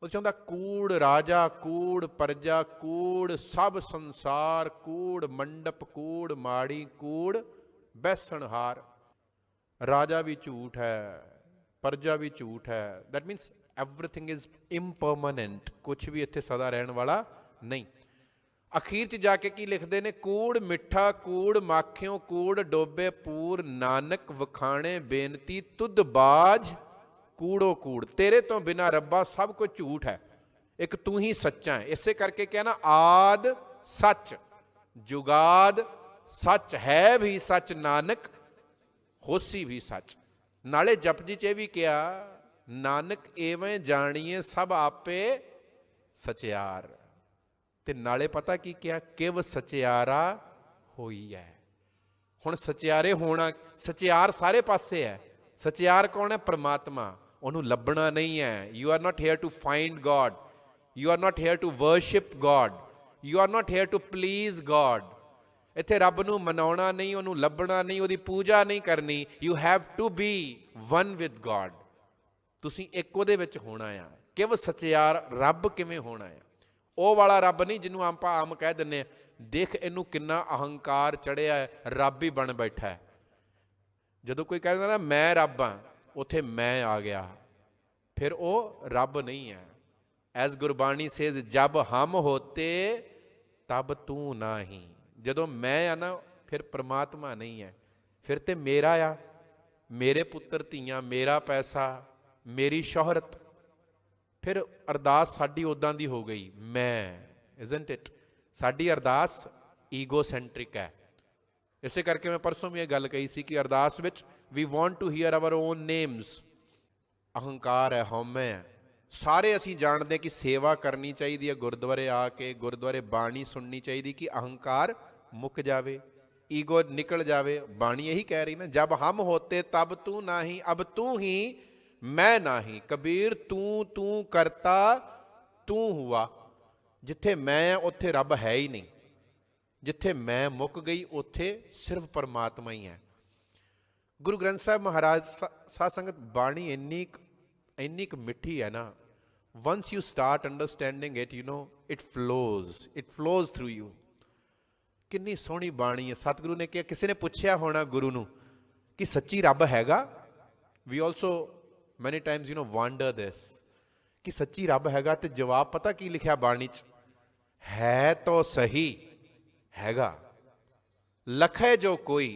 ਉਹ ਚਾਹੁੰਦਾ ਕੂੜ ਰਾਜਾ, ਕੂੜ ਪ੍ਰਜਾ, ਕੂੜ ਸਭ ਸੰਸਾਰ, ਕੂੜ ਮੰਡਪ, ਕੂੜ ਮਾੜੀ, ਕੂੜ ਬੈਸਣਹਾਰ। ਰਾਜਾ ਵੀ ਝੂਠ ਹੈ, ਪ੍ਰਜਾ ਵੀ ਝੂਠ ਹੈ। ਦੈਟ ਮੀਨਸ ਐਵਰੀਥਿੰਗ ਇਜ਼ ਇੰਪਰਮਾਨੈਂਟ, ਕੁਛ ਵੀ ਇੱਥੇ ਸਦਾ ਰਹਿਣ ਵਾਲਾ ਨਹੀਂ। ਅਖੀਰ 'ਚ ਜਾ ਕੇ ਕੀ ਲਿਖਦੇ ਨੇ? ਕੂੜ ਮਿੱਠਾ, ਕੂੜ ਮਾਖਿਓ, ਕੂੜ ਡੋਬੇ ਪੂਰ, ਨਾਨਕ ਵਖਾਣੇ ਬੇਨਤੀ ਤੁਧ ਬਾਜ ਕੂੜੋ ਕੂੜ। ਤੇਰੇ ਤੋਂ ਬਿਨਾਂ ਰੱਬਾ ਸਭ ਕੁਝ ਝੂਠ ਹੈ, ਇੱਕ ਤੂੰ ਹੀ ਸੱਚਾ ਹੈ। ਇਸੇ ਕਰਕੇ ਕਿਹਾ ਨਾ, ਆਦ ਸੱਚ ਜੁਗਾਦ ਸੱਚ, ਹੈ ਵੀ ਸੱਚ ਨਾਨਕ ਹੋਸੀ ਵੀ ਸੱਚ। ਨਾਲੇ ਜਪਜੀ 'ਚ ਇਹ ਵੀ ਕਿਹਾ, ਨਾਨਕ ਐਵੇਂ ਜਾਣੀਏ ਸਭ ਆਪੇ ਸਚਿਆਰ। ਤੇ ਨਾਲੇ ਪਤਾ ਕੀ ਕਿਹਾ? ਕਿਵ ਸਚਿਆਰਾ ਹੋਈ ਹੈ। ਹੁਣ ਸਚਿਆਰੇ ਹੋਣਾ, ਸਚਿਆਰ ਸਾਰੇ ਪਾਸੇ ਹੈ। ਸਚਿਆਰ ਕੌਣ ਹੈ? ਪਰਮਾਤਮਾ। ਉਹਨੂੰ ਲੱਭਣਾ ਨਹੀਂ ਹੈ। You are not here to find God, you are not here to worship God, you are not here to please God. ਇੱਥੇ ਰੱਬ ਨੂੰ ਮਨਾਉਣਾ ਨਹੀਂ, ਉਹਨੂੰ ਲੱਭਣਾ ਨਹੀਂ, ਉਹਦੀ ਪੂਜਾ ਨਹੀਂ ਕਰਨੀ। You have to be one with God. ਤੁਸੀਂ ਇੱਕ ਉਹਦੇ ਵਿੱਚ ਹੋਣਾ ਆ। ਕਿਵ ਸਚਿਆਰ ਰੱਬ ਕਿਵੇਂ ਹੋਣਾ ਆ? ਉਹ ਵਾਲਾ ਰੱਬ ਨਹੀਂ ਜਿਹਨੂੰ ਆਪਾਂ ਆਮ ਕਹਿ ਦਿੰਦੇ ਹਾਂ, ਦੇਖ ਇਹਨੂੰ ਕਿੰਨਾ ਅਹੰਕਾਰ ਚੜਿਆ ਹੈ, ਰੱਬ ਹੀ ਬਣ ਬੈਠਾ ਹੈ। ਜਦੋਂ ਕੋਈ ਕਹਿ ਦਿੰਦਾ ਨਾ ਮੈਂ ਰੱਬ ਹਾਂ, ਉੱਥੇ ਮੈਂ ਆ ਗਿਆ, ਫਿਰ ਉਹ ਰੱਬ ਨਹੀਂ ਹੈ। ਐਜ਼ ਗੁਰਬਾਣੀ ਸੇਜ਼, ਜਬ ਹਮ ਹੋਤੇ ਤਬ ਤੂੰ ਨਾਹੀਂ। ਜਦੋਂ ਮੈਂ ਆ ਨਾ, ਫਿਰ ਪਰਮਾਤਮਾ ਨਹੀਂ ਹੈ। ਫਿਰ ਤੇ ਮੇਰਾ ਆ, ਮੇਰੇ ਪੁੱਤਰ ਧੀਆਂ, ਮੇਰਾ ਪੈਸਾ, ਮੇਰੀ ਸ਼ੋਹਰਤ। ਫਿਰ ਅਰਦਾਸ ਸਾਡੀ ਉੱਦਾਂ ਦੀ ਹੋ ਗਈ, ਮੈਂ। Isn't it? ਸਾਡੀ ਅਰਦਾਸ ਈਗੋ ਸੈਂਟਰਿਕ ਹੈ। ਇਸੇ ਕਰਕੇ ਮੈਂ ਪਰਸੋਂ ਵੀ ਇਹ ਗੱਲ ਕਹੀ ਸੀ ਕਿ ਅਰਦਾਸ ਵਿੱਚ we want to hear our own names. ਅਹੰਕਾਰ ਹੈ, ਹਉਮੈ ਹੈ। ਸਾਰੇ ਅਸੀਂ ਜਾਣਦੇ ਕਿ ਸੇਵਾ ਕਰਨੀ ਚਾਹੀਦੀ ਹੈ, ਗੁਰਦੁਆਰੇ ਆ ਕੇ ਗੁਰਦੁਆਰੇ ਬਾਣੀ ਸੁਣਨੀ ਚਾਹੀਦੀ ਕਿ ਅਹੰਕਾਰ ਮੁੱਕ ਜਾਵੇ, ਈਗੋ ਨਿਕਲ ਜਾਵੇ। ਬਾਣੀ ਇਹੀ ਕਹਿ ਰਹੀ ਨਾ, ਜਬ ਹਮ ਹੋਤੇ ਤਬ ਤੂੰ ਨਾਹੀਂ, ਅਬ ਤੂੰ ਹੀ ਮੈਂ ਨਾਹੀਂ। ਕਬੀਰ ਤੂੰ ਤੂੰ ਕਰਤਾ ਤੂੰ ਹੁਆ। ਜਿੱਥੇ ਮੈਂ ਉੱਥੇ ਰੱਬ ਹੈ ਹੀ ਨਹੀਂ। ਜਿੱਥੇ ਮੈਂ ਮੁੱਕ ਗਈ ਉੱਥੇ ਸਿਰਫ ਪਰਮਾਤਮਾ ਹੀ ਹੈ। ਗੁਰੂ ਗ੍ਰੰਥ ਸਾਹਿਬ ਮਹਾਰਾਜ ਸਾਧ ਸੰਗਤ, ਬਾਣੀ ਇੰਨੀ ਕੁ ਮਿੱਠੀ ਹੈ ਨਾ, once you start understanding it, you know, it flows through you। ਕਿੰਨੀ ਸੋਹਣੀ ਬਾਣੀ ਹੈ। ਸਤਿਗੁਰੂ ਨੇ ਕਿਹਾ, ਕਿਸੇ ਨੇ ਪੁੱਛਿਆ ਹੋਣਾ ਗੁਰੂ ਨੂੰ ਕਿ ਸੱਚੀ ਰੱਬ ਹੈਗਾ? we also many times wonder this ਕਿ ਸੱਚੀ ਰੱਬ ਹੈਗਾ? ਤੇ ਜਵਾਬ ਪਤਾ ਕੀ ਲਿਖਿਆ ਬਾਣੀ 'ਚ? ਹੈ ਤਾਂ ਸਹੀ ਹੈਗਾ, ਲਖੈ ਜੋ ਕੋਈ।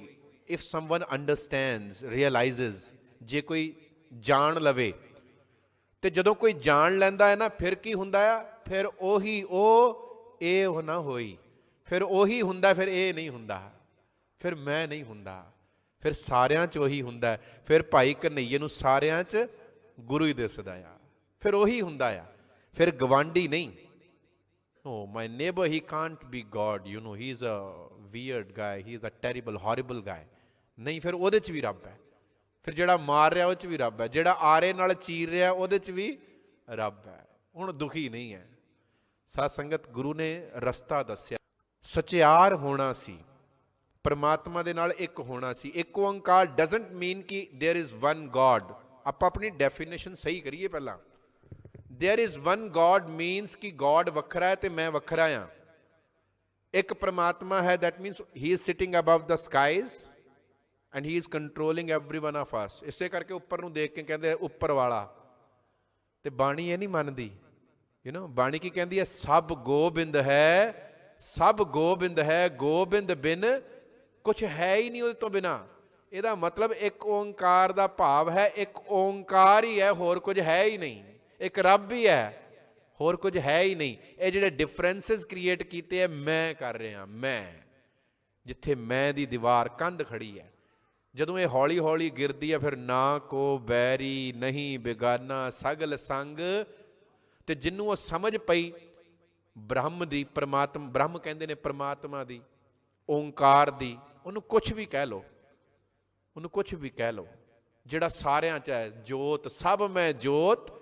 if someone understands, realizes, ਜੇ ਕੋਈ ਜਾਣ ਲਵੇ। ਤੇ ਜਦੋਂ ਕੋਈ ਜਾਣ ਲੈਂਦਾ ਹੈ ਨਾ, ਫਿਰ ਕੀ ਹੁੰਦਾ ਆ? ਫਿਰ ਉਹੀ ਉਹ ਇਹ ਨਾ ਹੋਈ, ਫਿਰ ਉਹੀ ਹੁੰਦਾ, ਫਿਰ ਇਹ ਨਹੀਂ ਹੁੰਦਾ, ਫਿਰ ਮੈਂ ਨਹੀਂ ਹੁੰਦਾ, ਫਿਰ ਸਾਰਿਆਂ 'ਚ ਉਹੀ ਹੁੰਦਾ। ਫਿਰ ਭਾਈ ਕਨ੍ਹਈਏ ਨੂੰ ਸਾਰਿਆਂ 'ਚ ਗੁਰੂ ਹੀ ਦਿਸਦਾ ਆ, ਫਿਰ ਉਹੀ ਹੁੰਦਾ ਆ, ਫਿਰ ਗਵਾਂਢੀ ਨਹੀਂ। Oh, my neighbor, he can't be God, he is a weird guy, he is a terrible, horrible guy। ਨਹੀਂ, ਫਿਰ ਉਹਦੇ 'ਚ ਵੀ ਰੱਬ ਹੈ। ਫਿਰ ਜਿਹੜਾ ਮਾਰ ਰਿਹਾ ਉਹ 'ਚ ਵੀ ਰੱਬ ਹੈ, ਜਿਹੜਾ ਆਰੇ ਨਾਲ ਚੀਰ ਰਿਹਾ ਉਹਦੇ 'ਚ ਵੀ ਰੱਬ ਹੈ। ਹੁਣ ਦੁਖੀ ਨਹੀਂ ਹੈ। ਸਾਧ ਸੰਗਤ, ਗੁਰੂ ਨੇ ਰਸਤਾ ਦੱਸਿਆ। ਸਚਿਆਰ ਹੋਣਾ ਸੀ, ਪਰਮਾਤਮਾ ਦੇ ਨਾਲ ਇੱਕ ਹੋਣਾ ਸੀ। ਇੱਕ ਓਂਕਾਰ ਡਜ਼ਨਟ ਮੀਨ ਕਿ ਦੇਅਰ ਇਜ਼ ਵਨ ਗॉड। ਆਪਾਂ ਆਪਣੀ ਡੈਫੀਨੇਸ਼ਨ ਸਹੀ ਕਰੀਏ ਪਹਿਲਾਂ। There is one god means ਕਿ ਗॉड ਵੱਖਰਾ ਹੈ ਤੇ ਮੈਂ ਵੱਖਰਾ ਹਾਂ। ਇੱਕ ਪਰਮਾਤਮਾ ਹੈ, that means he is sitting above the skies and he is controlling every one of ਅਸ। ਇਸੇ ਕਰਕੇ ਉੱਪਰ ਨੂੰ ਦੇਖ ਕੇ ਕਹਿੰਦੇ ਉੱਪਰ ਵਾਲਾ। ਤੇ ਬਾਣੀ ਇਹ ਨਹੀਂ ਮੰਨਦੀ। ਬਾਣੀ ਕੀ ਕਹਿੰਦੀ ਹੈ? ਸਭ ਗੋਬਿੰਦ ਹੈ, ਸਭ ਗੋਬਿੰਦ ਹੈ, ਗੋਬਿੰਦ ਬਿਨ ਕੁਛ ਹੈ ਹੀ ਨਹੀਂ ਉਹਦੇ ਤੋਂ ਬਿਨਾਂ। ਇਹਦਾ ਮਤਲਬ ਇੱਕ ਓਂਕਾਰ ਦਾ ਭਾਵ ਹੈ, ਇੱਕ ਓਂਕਾਰ ਹੀ ਹੈ, ਹੋਰ ਕੁਝ ਹੈ ਹੀ ਨਹੀਂ। ਇੱਕ ਰੱਬ ਹੀ ਹੈ, ਹੋਰ ਕੁਝ ਹੈ ਹੀ ਨਹੀਂ। ਇਹ ਜਿਹੜੇ ਡਿਫਰੈਂਸਿਸ ਕ੍ਰੀਏਟ ਕੀਤੇ ਹੈ, ਮੈਂ ਕਰ ਰਿਹਾ। ਮੈਂ, ਜਿੱਥੇ ਮੈਂ ਦੀ ਦੀਵਾਰ ਕੰਧ ਖੜੀ ਹੈ, ਜਦੋਂ ਇਹ ਹੌਲੀ ਹੌਲੀ ਗਿਰਦੀ ਹੈ, ਫਿਰ ਨਾ ਕੋ ਬੈਰੀ ਨਹੀਂ ਬੇਗਾਨਾ ਸਗਲ ਸੰਗ। ਤੇ ਜਿਹਨੂੰ ਉਹ ਸਮਝ ਪਈ ਬ੍ਰਹਮ ਦੀ, ਪਰਮਾਤਮਾ, ਬ੍ਰਹਮ ਕਹਿੰਦੇ ਨੇ ਪਰਮਾਤਮਾ ਦੀ, ਓਂਕਾਰ ਦੀ, ਉਹਨੂੰ ਕੁਛ ਵੀ ਕਹਿ ਲਓ, ਉਹਨੂੰ ਕੁਛ ਵੀ ਕਹਿ ਲਓ, ਜਿਹੜਾ ਸਾਰਿਆਂ 'ਚ ਹੈ। ਜੋਤ, ਸਭ ਮੈਂ ਜੋਤ।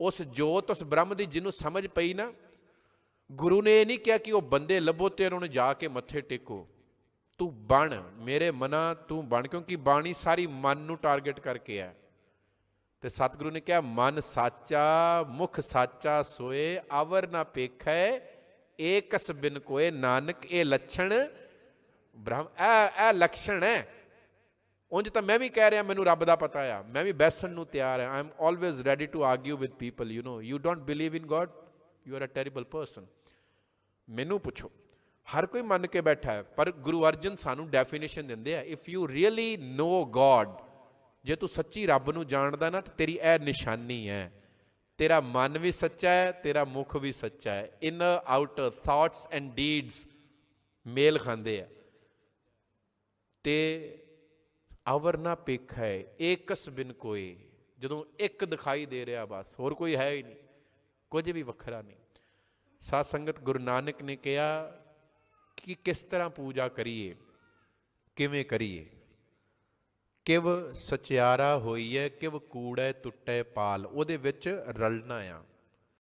ਉਸ ਜੋਤ, ਉਸ ਬ੍ਰਹਮ ਦੀ ਜਿਹਨੂੰ ਸਮਝ ਪਈ ਨਾ, ਗੁਰੂ ਨੇ ਇਹ ਨਹੀਂ ਕਿਹਾ ਕਿ ਉਹ ਬੰਦੇ ਲੱਭੋ ਤੇ ਉਹਨਾਂ ਨੂੰ ਜਾ ਕੇ ਮੱਥੇ ਟੇਕੋ। ਤੂੰ ਬਣ, ਮੇਰੇ ਮਨਾ ਤੂੰ ਬਣ, ਕਿਉਂਕਿ ਬਾਣੀ ਸਾਰੀ ਮਨ ਨੂੰ ਟਾਰਗੇਟ ਕਰਕੇ ਹੈ। ਤੇ ਸਤਿਗੁਰੂ ਨੇ ਕਿਹਾ ਮਨ ਸਾਚਾ ਮੁਖ ਸਾਚਾ ਸੋਏ ਆਵਰ ਨਾ ਪੇਖੈ ਏਕਸ ਬਿਨ ਕੋਏ। ਨਾਨਕ ਇਹ ਲੱਛਣ ਬ੍ਰਹਮ ਇਹ ਲਕਸ਼ਣ ਹੈ। ਉਂਝ ਤਾਂ ਮੈਂ ਵੀ ਕਹਿ ਰਿਹਾ ਮੈਨੂੰ ਰੱਬ ਦਾ ਪਤਾ ਆ, ਮੈਂ ਵੀ ਬੈਸਣ ਨੂੰ ਤਿਆਰ ਹਾਂ। I am always ready to argue with people, you know you don't believe in God, you are a terrible person. ਮੈਨੂੰ ਪੁੱਛੋ, ਹਰ ਕੋਈ ਮੰਨ ਕੇ ਬੈਠਾ ਹੈ, ਪਰ ਗੁਰੂ ਅਰਜਨ ਸਾਨੂੰ ਡੈਫੀਨੇਸ਼ਨ ਦਿੰਦੇ ਆ, if you really know God, ਜੇ ਤੂੰ ਸੱਚੀ ਰੱਬ ਨੂੰ ਜਾਣਦਾ ਨਾ ਤਾਂ ਤੇਰੀ ਇਹ ਨਿਸ਼ਾਨੀ ਹੈ, ਤੇਰਾ ਮਨ ਵੀ ਸੱਚਾ ਹੈ, ਤੇਰਾ ਮੁਖ ਵੀ ਸੱਚਾ ਹੈ, inner outer thoughts and deeds ਮੇਲ ਖਾਂਦੇ ਆ। ਤੇ ਅਵਰ ਨਾ ਪੇਖਾ ਹੈ ਏਕਸ ਬਿਨ ਕੋਏ, ਜਦੋਂ ਇੱਕ ਦਿਖਾਈ ਦੇ ਰਿਹਾ ਬਸ, ਹੋਰ ਕੋਈ ਹੈ ਹੀ ਨਹੀਂ, ਕੁਝ ਵੀ ਵੱਖਰਾ ਨਹੀਂ। ਸਾਧ ਸੰਗਤ, ਗੁਰੂ ਨਾਨਕ ਨੇ ਕਿਹਾ ਕਿ ਕਿਸ ਤਰ੍ਹਾਂ ਪੂਜਾ ਕਰੀਏ, ਕਿਵੇਂ ਕਰੀਏ। ਕਿਵ ਸਚਿਆਰਾ ਹੋਈਐ ਕਿਵ ਕੂੜੈ ਟੁੱਟੈ ਪਾਲ, ਉਹਦੇ ਵਿੱਚ ਰਲਣਾ ਆ।